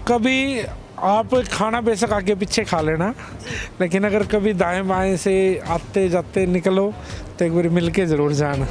कभी आप खाना बेशक आगे पीछे खा लेना, लेकिन अगर कभी दाएं बाएं से आते जाते निकलो तो एक बार मिल के ज़रूर जाना।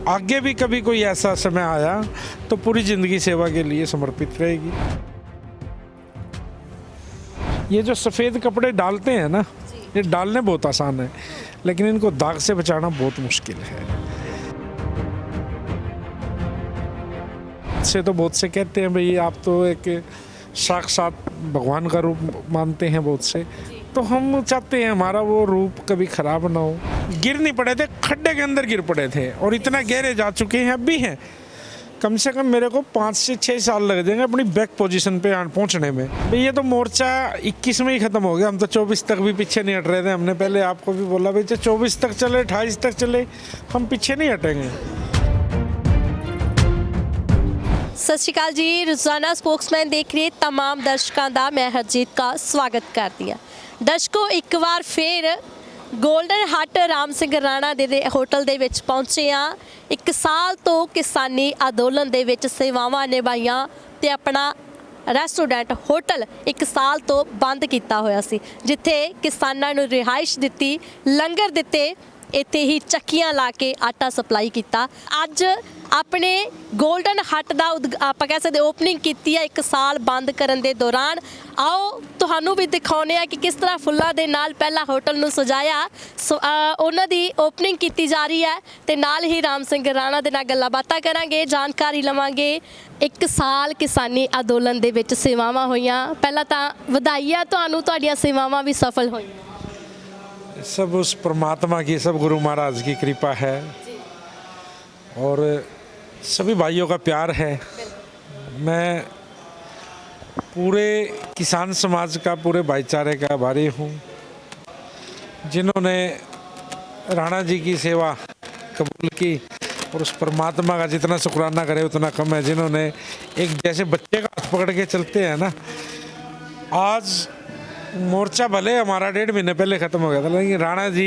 आगे भी कभी कोई ऐसा समय आया तो पूरी ज़िंदगी सेवा के लिए समर्पित रहेगी। ये जो सफ़ेद कपड़े डालते हैं ना, ये डालने बहुत आसान है, लेकिन इनको दाग से बचाना बहुत मुश्किल है। से तो बहुत से कहते हैं भाई आप तो एक साक्षात भगवान का रूप मानते हैं बहुत से, तो हम चाहते हैं हमारा वो रूप कभी खराब ना हो। गिर नहीं पड़े थे, खड्डे के अंदर गिर पड़े थे और इतना गहरे जा चुके हैं, अब भी हैं। कम से कम मेरे को 5 से 6 साल लग जाएंगे अपनी बैक पोजीशन पे पहुंचने में। भाई ये तो मोर्चा 21 में ही ख़त्म हो गया, हम तो 24 तक भी पीछे नहीं हट रहे थे। हमने पहले आपको भी बोला भाई 24 तक चले, 28 तक चले, हम पीछे नहीं हटेंगे। ਸਤਿ ਸ਼੍ਰੀ ਅਕਾਲ ਜੀ। ਰੋਜ਼ਾਨਾ ਸਪੋਕਸਮੈਨ ਦੇਖ ਰਹੇ तमाम ਦਰਸ਼ਕਾਂ ਦਾ ਮੈਂ ਹਰਜੀਤ ਕਾ ਸਵਾਗਤ ਕਰਦੀ ਹਾਂ। ਦਰਸ਼ਕੋ ਇੱਕ ਵਾਰ ਫਿਰ ਗੋਲਡਨ ਹੱਟ ਰਾਮ ਸਿੰਘ ਰਾਣਾ ਦੇ ਹੋਟਲ ਦੇ ਵਿੱਚ ਪਹੁੰਚੇ ਹਾਂ। 1 ਸਾਲ ਤੋਂ ਕਿਸਾਨੀ ਅੰਦੋਲਨ ਦੇ ਵਿੱਚ ਸੇਵਾਵਾਂ ਨਿਭਾਈਆਂ ਤੇ ਆਪਣਾ ਰੈਸਟੋਰੈਂਟ ਹੋਟਲ 1 ਸਾਲ ਤੋਂ ਬੰਦ ਕੀਤਾ ਹੋਇਆ ਸੀ, ਜਿੱਥੇ ਕਿਸਾਨਾਂ ਨੂੰ ਰਿਹਾਇਸ਼ ਦਿੱਤੀ, ਲੰਗਰ ਦਿੱਤੇ, ਇੱਥੇ ਹੀ ਚੱਕੀਆਂ ਲਾ ਕੇ ਆਟਾ ਸਪਲਾਈ ਕੀਤਾ। ਅੱਜ ਆਪਣੇ ਗੋਲਡਨ ਹੱਟ ਦਾ ਆਪਾਂ ਕਹਿ ਸਕਦੇ ਓਪਨਿੰਗ ਕੀਤੀ ਹੈ 1 ਸਾਲ ਬੰਦ ਕਰਨ ਦੇ ਦੌਰਾਨ। ਆਓ ਤੁਹਾਨੂੰ ਵੀ ਦਿਖਾਉਂਦੇ ਆ ਕਿ ਕਿਸ ਤਰ੍ਹਾਂ ਫੁੱਲਾਂ ਦੇ ਨਾਲ ਪਹਿਲਾਂ ਹੋਟਲ ਨੂੰ ਸਜਾਇਆ, ਉਹਨਾਂ ਦੀ ਓਪਨਿੰਗ ਕੀਤੀ ਜਾ ਰਹੀ ਹੈ ਤੇ ਨਾਲ ਹੀ ਰਾਮ ਸਿੰਘ ਰਾਣਾ ਦੇ ਨਾਲ ਗੱਲਾਂ ਬਾਤਾਂ ਕਰਾਂਗੇ, ਜਾਣਕਾਰੀ ਲਵਾਂਗੇ। 1 ਸਾਲ ਕਿਸਾਨੀ ਅੰਦੋਲਨ ਦੇ ਵਿੱਚ ਸੇਵਾਵਾਂ ਹੋਈਆਂ। ਪਹਿਲਾਂ ਤਾਂ ਵਧਾਈਆਂ ਤੁਹਾਨੂੰ, ਤੁਹਾਡੀਆਂ ਸੇਵਾਵਾਂ ਵੀ ਸਫਲ ਹੋਈਆਂ। सब उस परमात्मा की, सब गुरु महाराज की कृपा है और सभी भाइयों का प्यार है। मैं पूरे किसान समाज का, पूरे भाईचारे का आभारी हूँ, जिन्होंने राणा जी की सेवा कबूल की। और उस परमात्मा का जितना शुक्राना करे उतना कम है, जिन्होंने एक जैसे बच्चे का हाथ पकड़ के चलते हैं ना। आज मोर्चा भले हमारा 1.5 महीने पहले ख़त्म हो गया था, लेकिन राणा जी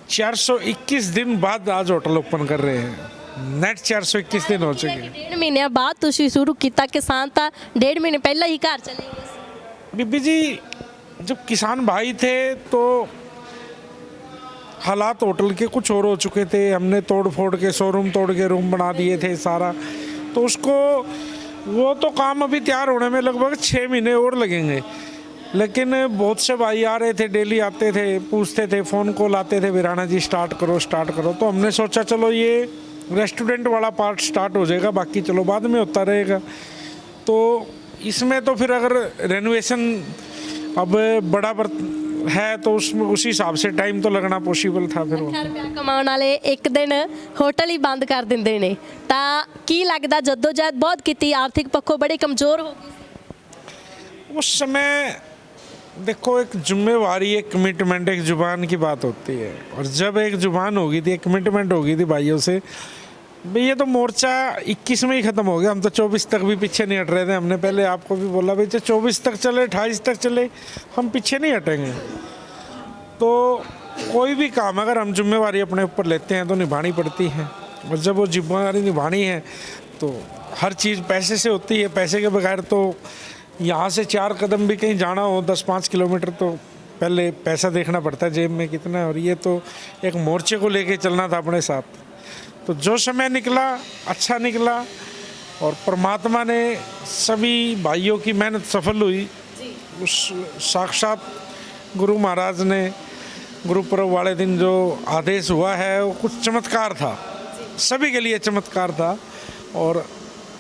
421 दिन बाद आज होटल ओपन कर रहे हैं। नेट 421 दिन हो चुके हैं। 1.5 ਮਹੀਨੇ ਬਾਅਦ ਤੁਸੀਂ ਸ਼ੁਰੂ ਕੀਤਾ, किसान ਤਾਂ 1.5 ਮਹੀਨੇ ਪਹਿਲਾਂ ही घर चले गए। बीबी जी, जब किसान भाई थे तो हालात होटल के कुछ और हो चुके थे। हमने तोड़ फोड़ के शोरूम तोड़ के रूम बना दिए थे सारा, तो उसको वो तो काम अभी तैयार होने में लगभग 6 महीने और लगेंगे। लेकिन बहुत से भाई आ रहे थे, डेली आते थे, पूछते थे, फ़ोन कॉल आते थे, राणा जी स्टार्ट करो स्टार्ट करो। तो हमने सोचा चलो ये रेस्टोरेंट वाला पार्ट स्टार्ट हो जाएगा, बाकी चलो बाद में होता रहेगा। तो इसमें तो फिर अगर रेनोवेशन अब बड़ा है तो उसमें उसी हिसाब से टाइम तो लगना पॉसिबल था। फिर रुपया कमाने वाले एक दिन होटल ही बंद कर देंगे ने, तो की लगता जद्दोजहद बहुत की, आर्थिक पक्षों बड़ी कमज़ोर हो गई उस समय। देखो, एक जिम्मेवारी, एक कमिटमेंट, एक जुबान की बात होती है, और जब एक जुबान होगी थी, एक कमिटमेंट होगी थी भाइयों से। भाई ये तो मोर्चा 21 में ही ख़त्म हो गया, हम तो 24 तक भी पीछे नहीं हट रहे थे। हमने पहले आपको भी बोला भाई 24 तक चले, 28 तक चले, हम पीछे नहीं हटेंगे। तो कोई भी काम अगर हम जिम्मेवारी अपने ऊपर लेते हैं तो निभानी पड़ती है, और जब वो जिम्मेवारी निभानी है तो हर चीज़ पैसे से होती है। पैसे के बगैर तो यहाँ से 4 कदम भी कहीं जाना हो, 10-5 किलोमीटर, तो पहले पैसा देखना पड़ता है जेब में कितना है। और ये तो एक मोर्चे को लेके चलना था अपने साथ, तो जो समय निकला अच्छा निकला, और परमात्मा ने सभी भाइयों की मेहनत सफल हुई। उस साक्षात गुरु महाराज ने गुरुपर्व वाले दिन जो आदेश हुआ है वो कुछ चमत्कार था, सभी के लिए चमत्कार था, और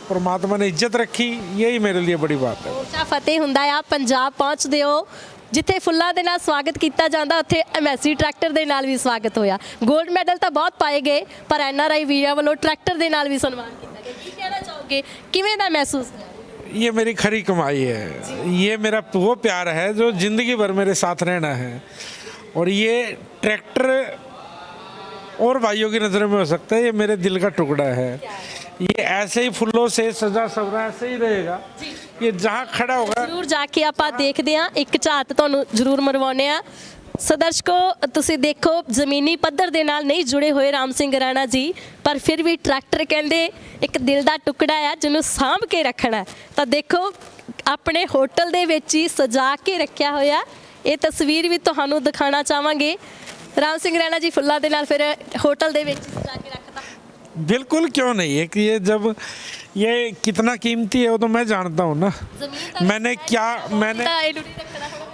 परमात्मा ने इज्जत रखी, यही मेरे लिए बड़ी बात है। मोर्चा फतेह हुंदा आ, पंजाब पहुँचते हो, जिथे फुल्लां दे नाल स्वागत किया जाता उत्थे एमएससी ट्रैक्टर दे नाल भी स्वागत होया। गोल्ड मैडल तो बहुत पाए गए, पर एनआरआई वीरां वालों ट्रैक्टर दे नाल भी सन्मान किया गया। की कहना चाहोगे, किवें दा महसूस? ये मेरी खरी कमाई है, ये मेरा वो प्यार है जो ज़िंदगी भर मेरे साथ रहना है। और ये ट्रैक्टर और भाइयों की नज़रों में हो सकता है, ये मेरे दिल का टुकड़ा है। ये ऐसे ही फुल्लों से सजा सवरा ऐसे ही रहेगा, ये जहाँ खड़ा होगा। जरूर जाके आप देखते हैं, एक झात तुहानूं जरूर मरवाने आ। ਸੋ ਦਰਸ਼ਕੋ ਤੁਸੀਂ ਦੇਖੋ ਜ਼ਮੀਨੀ ਪੱਧਰ ਦੇ ਨਾਲ ਨਹੀਂ ਜੁੜੇ ਹੋਏ ਰਾਮ ਸਿੰਘ ਰਾਣਾ ਜੀ, ਪਰ ਫਿਰ ਵੀ ਟਰੈਕਟਰ ਕਹਿੰਦੇ ਇੱਕ ਦਿਲ ਦਾ ਟੁਕੜਾ ਆ ਜਿਹਨੂੰ ਸਾਂਭ ਕੇ ਰੱਖਣਾ ਹੈ। ਤਾਂ ਦੇਖੋ ਆਪਣੇ ਹੋਟਲ ਦੇ ਵਿੱਚ ਹੀ ਸਜਾ ਕੇ ਰੱਖਿਆ ਹੋਇਆ। ਇਹ ਤਸਵੀਰ ਵੀ ਤੁਹਾਨੂੰ ਦਿਖਾਣਾ ਚਾਹਾਂਗੇ। ਰਾਮ ਸਿੰਘ ਰਾਣਾ ਜੀ ਫੁੱਲਾਂ ਦੇ ਨਾਲ ਫਿਰ ਹੋਟਲ ਦੇ ਵਿੱਚ ਸਜਾ ਕੇ ਰੱਖਦਾ। बिल्कुल, क्यों नहीं है कि ये जब ये कितना कीमती है वो तो मैं जानता हूँ ना। मैंने क्या मैंने ਤਾਂ ਇਹਨੂੰ ਨਹੀਂ ਰੱਖਣਾ ਹੋਣਾ।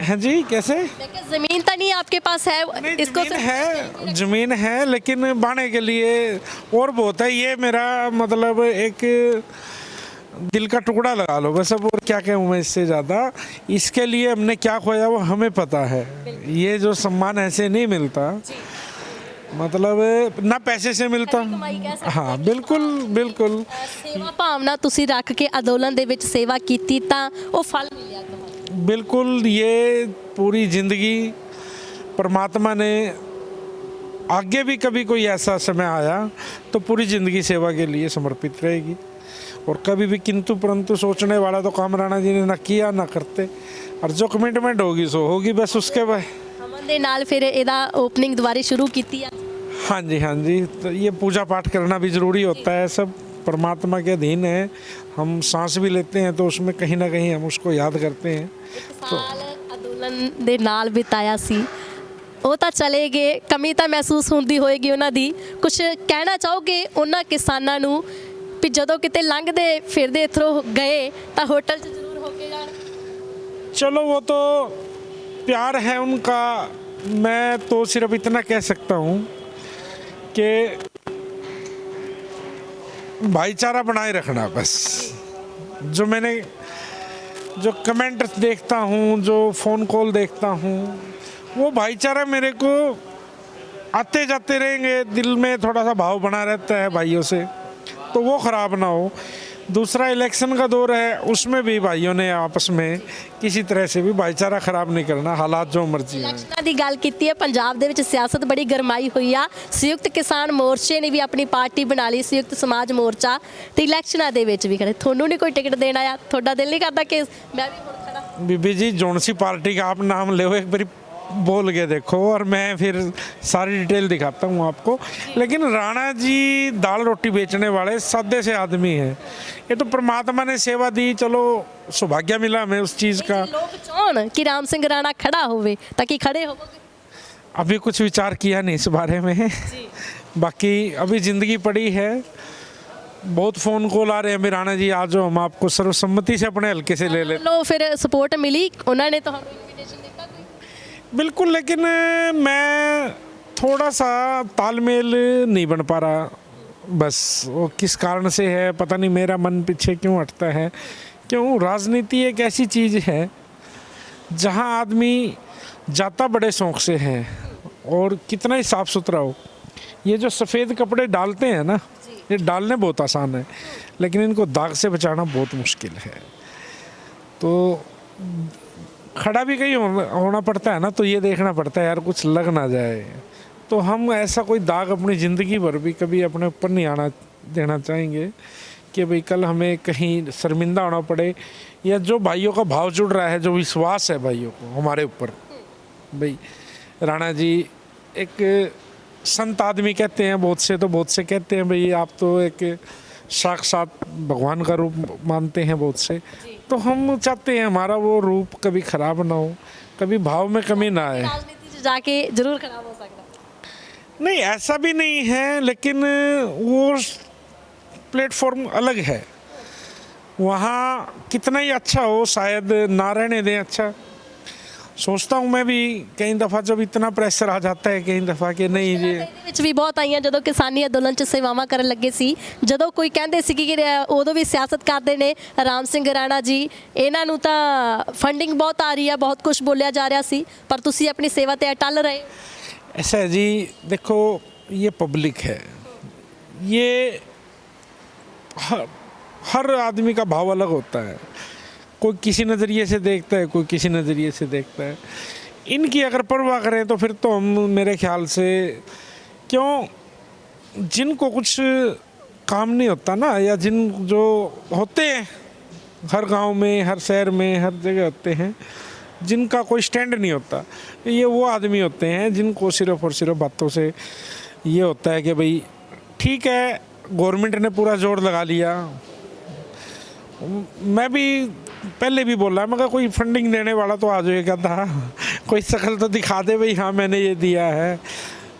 हाँ जी, कैसे? मैं क्या ज़मीन तो नहीं आपके पास है? नहीं, इसको ज़मीन है लेकिन बाने के लिए और बहुत है। ये मेरा मतलब एक दिल का टुकड़ा लगा लो बस। अब और क्या कहूँ मैं इससे ज़्यादा। इसके लिए हमने क्या खोया वो हमें पता है। ये जो सम्मान ऐसे नहीं मिलता, मतलब ना पैसे से मिलता। हाँ बिल्कुल बिल्कुल। ਸੇਵਾ ਭਾਵਨਾ ਤੁਸੀਂ ਰੱਖ ਕੇ ਅੰਦੋਲਨ ਦੇ ਵਿੱਚ ਸੇਵਾ ਕੀਤੀ ਤਾਂ ਉਹ ਫਲ ਮਿਲਿਆ ਤੁਹਾਨੂੰ। बिल्कुल, ये पूरी ज़िंदगी परमात्मा ने आगे भी कभी कोई ऐसा समय आया तो पूरी ज़िंदगी सेवा के लिए समर्पित रहेगी। और कभी भी किंतु परंतु सोचने वाला तो काम राणा जी ने ना किया ना करते। और जो कमिटमेंट होगी सो होगी बस। उसके बाद ਅਮਨ ਦੇ ਨਾਲ ਫਿਰ ਇਹਦਾ ਓਪਨਿੰਗ ਦੁਬਾਰੇ ਸ਼ੁਰੂ ਕੀਤੀ ਆ। हाँ जी, तो ये पूजा पाठ करना भी ज़रूरी होता है। सब परमात्मा के अधीन है। हम सांस भी लेते हैं तो उसमें कहीं ना कहीं हम उसको याद करते हैं। ਸਾਲ ਅੰਦੋਲਨ ਦੇ ਨਾਲ ਬਿਤਾਇਆ ਸੀ, ਉਹ ਤਾਂ ਚਲੇ ਗਏ। ਕਮੀ ਤਾਂ ਮਹਿਸੂਸ ਹੁੰਦੀ ਹੋਏਗੀ ਉਹਨਾਂ ਦੀ। ਕੁਝ ਕਹਿਣਾ ਚਾਹੋਗੇ ਉਹਨਾਂ ਕਿਸਾਨਾਂ ਨੂੰ ਵੀ ਜਦੋਂ ਕਿਤੇ ਲੰਘਦੇ ਫਿਰਦੇ ਇੱਥੋਂ ਗਏ ਤਾਂ ਹੋਟਲ 'ਚ ਜ਼ਰੂਰ ਹੋ ਕੇ ਜਾਣ? चलो वो तो प्यार है उनका। मैं तो सिर्फ इतना कह सकता हूँ कि भाईचारा बनाए रखना बस। जो मैंने जो कमेंट देखता हूँ, जो फ़ोन कॉल देखता हूँ, वो भाईचारा मेरे को आते जाते रहेंगे। दिल में थोड़ा सा भाव बना रहता है भाइयों से, तो वो ख़राब ना हो। दूसरा इलेक्शन का दौर है, उसमें भी भाइयों ने आपस में किसी तरह से भी भाईचारा ख़राब नहीं करना। हालात जो मर्जी हैं। ਇਲੈਕਸ਼ਨਾਂ ਦੀ ਗੱਲ ਕੀਤੀ ਹੈ। ਪੰਜਾਬ ਦੇ ਵਿੱਚ ਸਿਆਸਤ ਬੜੀ ਗਰਮਾਈ ਹੋਈ ਆ। ਸੰਯੁਕਤ ਕਿਸਾਨ ਮੋਰਚੇ ਨੇ ਵੀ ਆਪਣੀ ਪਾਰਟੀ ਬਣਾ ਲਈ, ਸੰਯੁਕਤ ਸਮਾਜ ਮੋਰਚਾ, ਤੇ ਇਲੈਕਸ਼ਨਾਂ ਦੇ ਵਿੱਚ ਵੀ ਖੜੇ। ਤੁਹਾਨੂੰ ਨਹੀਂ ਕੋਈ ਟਿਕਟ ਦੇਣ ਆਇਆ? ਤੁਹਾਡਾ ਦਿਲ ਨਹੀਂ ਕਰਦਾ ਕਿ ਮੈਂ ਵੀ ਹੁਣ ਖੜਾ? बीबी जी, जौन सी पार्टी का आप नाम ले एक बारी बोल के देखो और मैं फिर सारी डिटेल दिखाता हूँ आपको। लेकिन राणा जी दाल रोटी बेचने वाले सादे से आदमी हैं। ये तो परमात्मा ने सेवा दी, चलो सौभाग्य मिला हमें उस चीज़ का। ਲੋਕ ਚਾਹਣ ਕਿ ਰਾਮ ਸਿੰਘ ਰਾਣਾ ਖੜਾ ਹੋਵੇ ਤਾਂ ਕੀ ਖੜੇ ਹੋਵੋਗੇ? अभी कुछ विचार किया नहीं इस बारे में। बाकी अभी ज़िंदगी पड़ी है। बहुत फ़ोन कॉल आ रहे हैं, राणा जी आ जाओ, हम आपको सर्वसम्मति से अपने हल्के से ले लेते। ਲੋ ਫਿਰ ਸਪੋਰਟ ਮਿਲੀ? ਉਹਨਾਂ ਨੇ ਤੁਹਾਨੂੰ ਇਨਵੀਟੇਸ਼ਨ ਦਿੱਤਾ ਕੋਈ? बिल्कुल, लेकिन मैं थोड़ा सा तालमेल नहीं बन पा रहा। बस वो किस कारण से है पता नहीं। मेरा मन पीछे क्यों हटता है। क्यों? राजनीति एक ऐसी चीज़ है जहाँ आदमी जाता बड़े शौक़ से है और कितना ही साफ़ सुथरा हो। ये जो सफ़ेद कपड़े डालते हैं ना, ये डालने बहुत आसान है, लेकिन इनको दाग से बचाना बहुत मुश्किल है। तो खड़ा भी कहीं होना पड़ता है ना, तो ये देखना पड़ता है यार कुछ लग ना जाए। तो हम ऐसा कोई दाग अपनी ज़िंदगी भर भी कभी अपने ऊपर नहीं आना देना चाहेंगे कि भाई कल हमें कहीं शर्मिंदा होना पड़े। या जो भाइयों का भाव जुड़ रहा है, जो विश्वास है भाइयों को हमारे ऊपर, भाई राणा जी एक संत आदमी कहते हैं बहुत से, तो बहुत से कहते हैं भाई आप तो एक साक्षात भगवान का रूप मानते हैं बहुत से। तो हम चाहते हैं हमारा वो रूप कभी ख़राब ना हो, कभी भाव में कमी ना आए। राजनीति 'ਚ ਜਾ ਕੇ ਜ਼ਰੂਰ ਖਰਾਬ ਹੋ ਸਕਦਾ। नहीं, ऐसा भी नहीं है, लेकिन वो प्लेटफॉर्म अलग है। वहाँ कितना ही अच्छा हो शायद ना रहने दें। अच्छा सोचता हूँ मैं भी कई दफ़ा, जब इतना प्रेशर आ जाता है कई दफ़ा कि नहीं जी। ਇਹਦੇ ਵਿੱਚ ਵੀ ਬਹੁਤ ਆਈਆਂ ਜਦੋਂ ਕਿਸਾਨੀ ਅੰਦੋਲਨ 'ਚ ਸੇਵਾਵਾਂ ਕਰਨ ਲੱਗੇ ਸੀ। ਜਦੋਂ ਕੋਈ ਕਹਿੰਦੇ ਸੀ ਕਿ ਉਦੋਂ ਵੀ ਸਿਆਸਤ ਕਰਦੇ ਨੇ ਰਾਮ ਸਿੰਘ ਰਾਣਾ ਜੀ, ਇਹਨਾਂ ਨੂੰ ਤਾਂ ਫੰਡਿੰਗ ਬਹੁਤ ਆ ਰਹੀ ਹੈ, ਬਹੁਤ ਕੁਝ ਬੋਲਿਆ ਜਾ ਰਿਹਾ ਸੀ, ਪਰ ਤੁਸੀਂ ਆਪਣੀ ਸੇਵਾ ਤੇ ਅਟਲ ਰਹੇ। ऐसा है जी, देखो ये पब्लिक है, ये हर आदमी का भाव अलग होता है। कोई किसी नज़रिए से देखता है, कोई किसी नज़रिए से देखता है। इनकी अगर परवाह करें तो फिर तो हम, मेरे ख्याल से, क्यों जिनको कुछ काम नहीं होता ना, या जिन जो होते हैं हर गांव में, हर शहर में, हर जगह होते हैं, जिनका कोई स्टैंड नहीं होता। ये वो आदमी होते हैं जिनको सिर्फ और सिर्फ बातों से ये होता है कि भाई ठीक है, गवर्नमेंट ने पूरा जोर लगा लिया। मैं भी पहले भी बोला, मगर कोई फंडिंग देने वाला तो आ जाएगा था, कोई शक्ल तो दिखा दे भाई हाँ मैंने ये दिया है।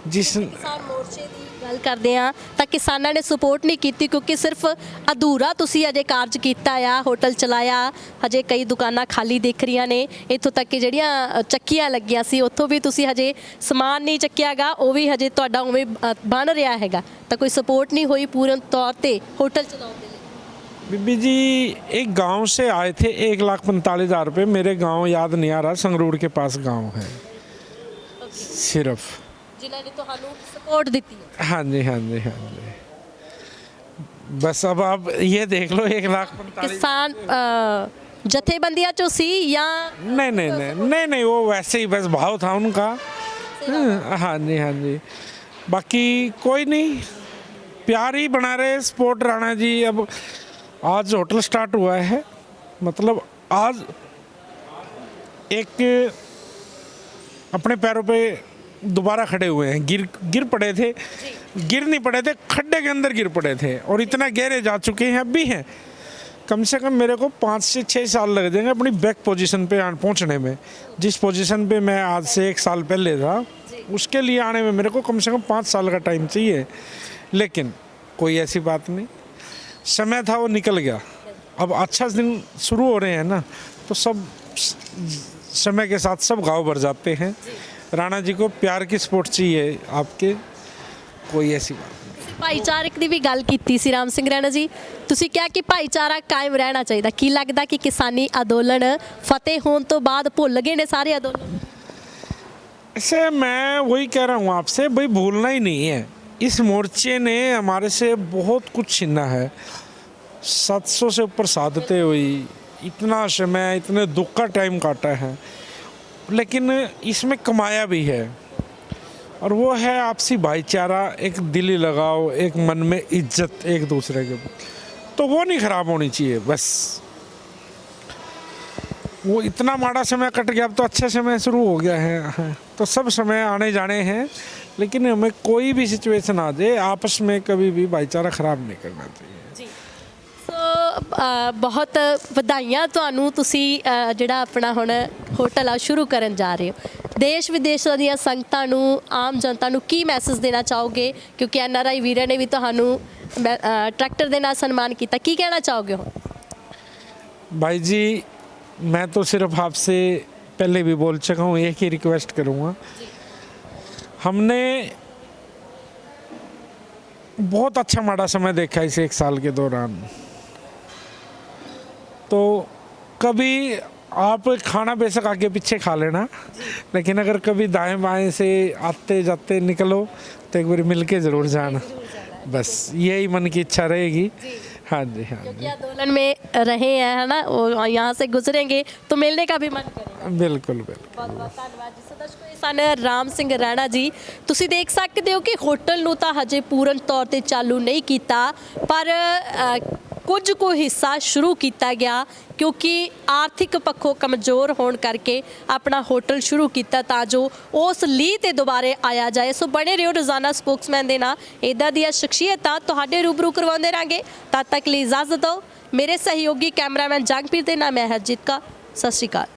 जिस ਕਿਸਾਨ ਮੋਰਚੇ ਦੀ ਗੱਲ ਕਰਦੇ ਆ ਤਾਂ ਕਿਸਾਨਾਂ ਨੇ ਸਪੋਰਟ ਨਹੀਂ ਕੀਤੀ ਕਿਉਂਕਿ ਸਿਰਫ ਅਧੂਰਾ ਤੁਸੀਂ ਅਜੇ ਕਾਰਜ ਕੀਤਾ ਆ, ਹੋਟਲ ਚਲਾਇਆ, ਹਜੇ ਕਈ ਦੁਕਾਨਾਂ ਖਾਲੀ ਦਿਖ ਰਹੀਆਂ ਨੇ, ਇੱਥੋਂ ਤੱਕ ਕਿ ਜਿਹੜੀਆਂ ਚੱਕੀਆਂ ਲੱਗੀਆਂ ਸੀ ਉੱਥੋਂ ਵੀ ਤੁਸੀਂ ਹਜੇ ਸਮਾਨ ਨਹੀਂ ਚੱਕਿਆਗਾ, ਉਹ ਵੀ ਹਜੇ ਤੁਹਾਡਾ ਉਵੇਂ ਬਣ ਰਿਹਾ ਹੈਗਾ, ਤਾਂ ਕੋਈ ਸਪੋਰਟ ਨਹੀਂ ਹੋਈ ਪੂਰਨ ਤੌਰ ਤੇ ਹੋਟਲ ਚਲਾਉਣ ਦੇ ਲਈ। बीबी जी एक गांव से आए थे, 1,45,000 रुपये। मेरे गांव याद नहीं आ रहा, संगरूर के पास गांव है सिर्फ। ਜਿਨ੍ਹਾਂ ਨੇ ਤੁਹਾਨੂੰ ਸਪੋਰਟ ਦਿੱਤੀ ਹੈ। हाँ जी हाँ जी हाँ जी। बस अब आप ये देख लो 1,45,000। ਕਿਸਾਨ ਜਥੇਬੰਦੀਆਂ ਚੋਂ ਸੀ ਜਾਂ नहीं नहीं नहीं नहीं नहीं, वो वैसे ही बस भाव था उनका। हाँ जी हाँ जी, बाकी कोई नहीं, प्यार ही बना रहे सपोर्ट राणा जी। अब आज होटल स्टार्ट हुआ है, मतलब आज एक अपने पैरों पे दोबारा खड़े हुए हैं। गिर पड़े थे, गिर नहीं पड़े थे, खड्डे के अंदर गिर पड़े थे और इतना गहरे जा चुके हैं, अब भी हैं। कम से कम मेरे को 5 से 6 साल लग जाएंगे अपनी बैक पोजीशन पे पहुंचने में। जिस पोजीशन पे मैं आज से 1 साल पहले था, उसके लिए आने में मेरे को कम से कम 5 साल का टाइम चाहिए। लेकिन कोई ऐसी बात नहीं, समय था वो निकल गया। अब अच्छा दिन शुरू हो रहे हैं ना, तो सब समय के साथ सब गाँव भर जाते हैं। राणा जी को प्यार की सपोर्ट चाहिए आपके, कोई ऐसी बात नहीं। ਭਾਈਚਾਰਕ ਦੀ ਵੀ ਗੱਲ ਕੀਤੀ ਸੀ ਰਾਮ ਸਿੰਘ ਰੈਣਾ ਜੀ, ਤੁਸੀਂ ਕਿਹਾ ਕਿ ਭਾਈਚਾਰਾ ਕਾਇਮ ਰਹਿਣਾ ਚਾਹੀਦਾ। ਕੀ ਲੱਗਦਾ ਕਿ ਕਿਸਾਨੀ ਅੰਦੋਲਨ ਫਤਿਹ ਹੋਣ ਤੋਂ ਬਾਅਦ ਭੁੱਲ ਗਏ ਨੇ ਸਾਰੇ ਅੰਦੋਲਨ? ऐसे मैं वही कह रहा हूँ आपसे, भाई भूलना ही नहीं है। इस मोर्चे ने हमारे से बहुत कुछ छीना है, 700 से ऊपर शहादतें हुई, इतना समय, इतने दुख का टाइम काटा है, लेकिन इसमें कमाया भी है। और वो है आपसी भाईचारा, एक दिली लगाव, एक मन में इज्जत एक दूसरे के, तो वो नहीं ख़राब होनी चाहिए। बस वो इतना माड़ा समय कट गया, अब तो अच्छा समय शुरू हो गया है। तो सब समय आने जाने हैं, लेकिन हमें कोई भी सिचुएशन आ जाए, आपस में कभी भी भाईचारा ख़राब नहीं करना चाहिए। ਸੋ ਬਹੁਤ ਵਧਾਈਆਂ ਤੁਹਾਨੂੰ, ਤੁਸੀਂ ਜਿਹੜਾ ਆਪਣਾ ਹੁਣ ਹੋਟਲ ਆ ਸ਼ੁਰੂ ਕਰਨ ਜਾ ਰਹੇ ਹੋ। ਦੇਸ਼ ਵਿਦੇਸ਼ ਦੀਆਂ ਸੰਗਤਾਂ ਨੂੰ, ਆਮ ਜਨਤਾ ਨੂੰ ਕੀ ਮੈਸੇਜ ਦੇਣਾ ਚਾਹੋਗੇ? ਕਿਉਂਕਿ NRI ਵੀਰਾਂ ਨੇ ਵੀ ਤੁਹਾਨੂੰ ਟਰੈਕਟਰ ਦੇ ਨਾਲ ਸਨਮਾਨ ਕੀਤਾ, ਕੀ ਕਹਿਣਾ ਚਾਹੋਗੇ ਹੁਣ? भाई जी, मैं तो सिर्फ आपसे पहले भी बोल चुका हूँ, एक ही रिक्वेस्ट करूँगा। हमने बहुत अच्छा माड़ा समय देखा इस 1 साल के दौरान। तो कभी आप खाना बेशक आगे पीछे खा लेना, लेकिन अगर कभी दाएं बाएं से आते जाते निकलो तो एक बार मिल के ज़रूर जाना। बस यही मन की इच्छा रहेगी। हाँ जी हाँ क्योंकि जी, आंदोलन में रहे हैं, है ना, वो यहाँ से गुजरेंगे तो मिलने का भी मन करेगा। बिल्कुल बिल्कुल। ਬਹੁਤ ਬਹੁਤ ਧੰਨਵਾਦ ਜੀ। ਸੋ ਦਰਸ਼ਕੋ, ਇਹ ਸਨ ਰਾਮ ਸਿੰਘ ਰੈਣਾ ਜੀ। ਤੁਸੀਂ ਦੇਖ ਸਕਦੇ ਹੋ ਕਿ ਹੋਟਲ ਨੂੰ ਤਾਂ ਹਜੇ ਪੂਰਨ ਤੌਰ ਤੇ ਚਾਲੂ ਨਹੀਂ ਕੀਤਾ, ਪਰ ਕੁਝ ਕੁ ਹਿੱਸਾ ਸ਼ੁਰੂ ਕੀਤਾ ਗਿਆ ਕਿਉਂਕਿ ਆਰਥਿਕ ਪੱਖੋਂ ਕਮਜ਼ੋਰ ਹੋਣ ਕਰਕੇ ਆਪਣਾ ਹੋਟਲ ਸ਼ੁਰੂ ਕੀਤਾ ਤਾਂ ਜੋ ਉਸ ਲੀਹ ਤੇ ਦੁਬਾਰੇ ਆਇਆ ਜਾਏ। ਸੋ ਬਣੇ ਰਹੋ ਰੋਜ਼ਾਨਾ ਸਪੋਕਸਮੈਨ ਦੇ ਨਾਲ, ਇੱਦਾਂ ਦੀਆਂ ਸ਼ਖਸੀਅਤਾਂ ਤੁਹਾਡੇ ਰੂਬਰੂ ਕਰਵਾਉਂਦੇ ਰਹਾਂਗੇ। ਤਦ ਤੱਕ ਲਈ ਇਜਾਜ਼ਤ ਦਿਓ। ਮੇਰੇ ਸਹਿਯੋਗੀ ਕੈਮਰਾਮੈਨ ਜੰਗਪੀਰ ਦੇ ਨਾਲ ਮੈਂ ਹਰਜੀਤ ਕਾ, ਸਤਿ ਸ਼੍ਰੀ ਅਕਾਲ।